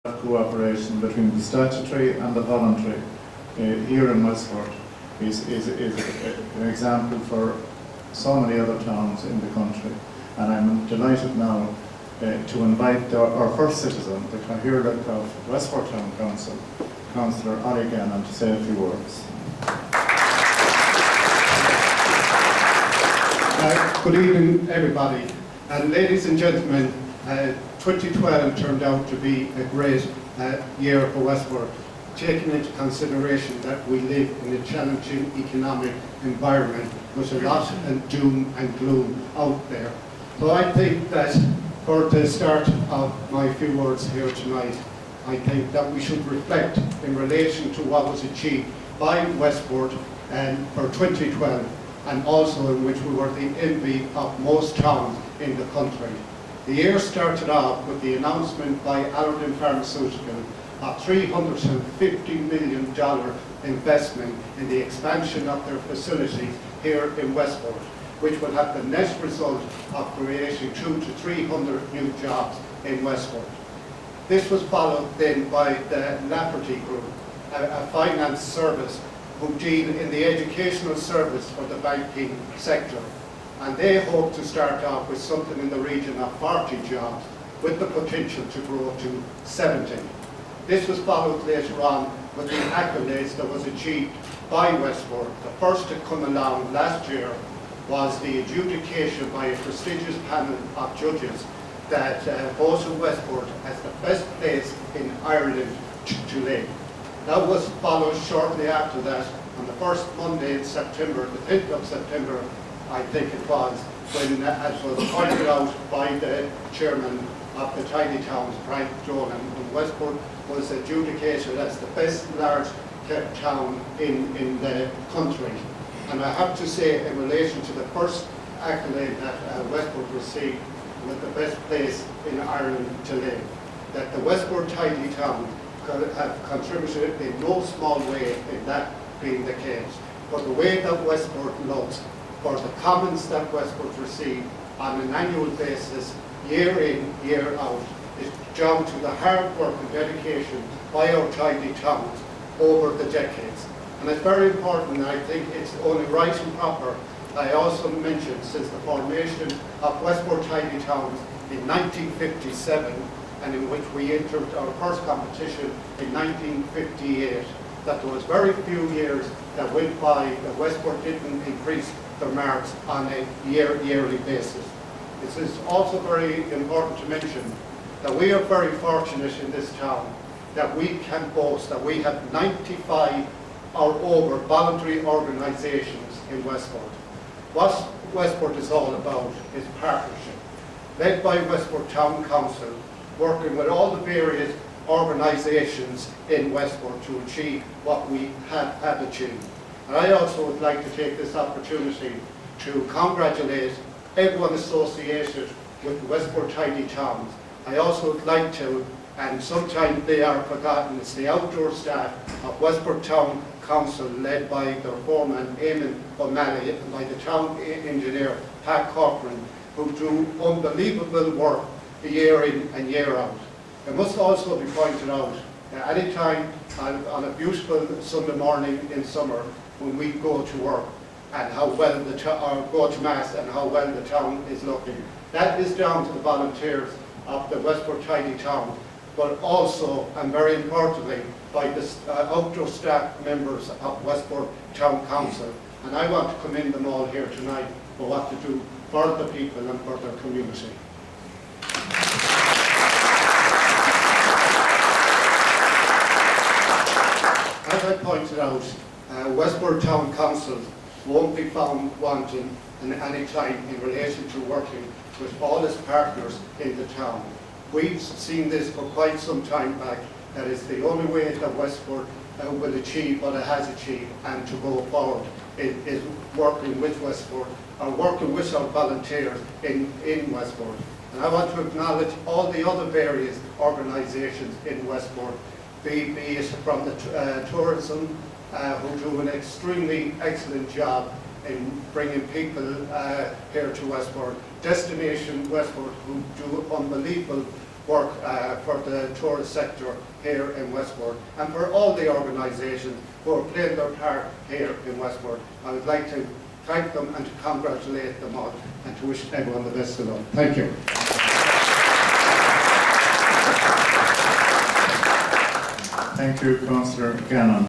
cooperation between the statutory and the voluntary here in Westport is an example for so many other towns in the country. And I'm delighted now to invite our first citizen, the Cathaoirleach of Westport Town Council, Councillor Ollie Gannon, to say a few words. Good evening, everybody. And ladies and gentlemen, 2012 turned out to be a great year for Westport, taking into consideration that we live in a challenging economic environment with a lot of doom and gloom out there. So I think that for the start of my few words here tonight, I think that we should reflect in relation to what was achieved by Westport for 2012, and also in which we were the envy of most towns in the country. The year started off with the announcement by Allerton Pharmaceutical of $350 million investment in the expansion of their facilities here in Westport, which will have the net result of creating 200 to 300 new jobs in Westport. This was followed then by the Lafferty Group, a finance service who deal in the educational service for the banking sector. And they hope to start off with something in the region of 40 jobs with the potential to grow to 70. This was followed later on with the accolades that was achieved by Westport. The first to come along last year was the adjudication by a prestigious panel of judges that voted Westport as the best place in Ireland to live. That was followed shortly after that on the first Monday in September, the 5th of September, I think it was, when, as was pointed out by the chairman of the Tiny Towns, Frank Jonan, Westport was adjudicated as the best large kept town in the country. And I have to say, in relation to the first accolade that Westport received with the best place in Ireland to live, that the Westport Tiny Town have contributed in no small way in that being the case. But the way that Westport looks, for the comments that Westport receive on an annual basis, year in, year out, is down to the hard work and dedication by our tiny towns over the decades. And it's very important, and I think it's only right and proper. I also mentioned since the formation of Westport Tiny Towns in 1957, and in which we entered our first competition in 1958, that there was very few years that went by that Westport didn't increase their marks on a yearly basis. It is also very important to mention that we are very fortunate in this town that we can boast that we have 95 or over voluntary organisations in Westport. What Westport is all about is partnership, led by Westport Town Council, working with all the various organisations in Westport to achieve what we have achieved. And I also would like to take this opportunity to congratulate everyone associated with Westport Tiny Towns. I also would like to, and sometimes they are forgotten, it's the outdoor staff of Westport Town Council, led by their foreman Eamon O'Malley and by the town engineer Pat Corcoran, who do unbelievable work year in and year out. It must also be pointed out that any time on a beautiful Sunday morning in summer when we go to work and how well go to Mass and how well the town is looking, that is down to the volunteers of the Westport Tiny Town, but also, and very importantly, by the outdoor staff members of Westport Town Council. And I want to commend them all here tonight for what to do for the people and for their community. As I pointed out, Westport Town Council won't be found wanting in any time in relation to working with all its partners in the town. We've seen this for quite some time back. That is the only way that Westport will achieve what it has achieved and to go forward is working with Westport or working with our volunteers in Westport. And I want to acknowledge all the other various organisations in Westport, be it from the tourism, who do an extremely excellent job in bringing people here to Westport, Destination Westport, who do unbelievable work for the tourist sector here in Westport, and for all the organisations who are playing their part here in Westport. I would like to thank them and to congratulate them all, and to wish everyone the best of luck. Thank you. Thank you, Councillor Gannon.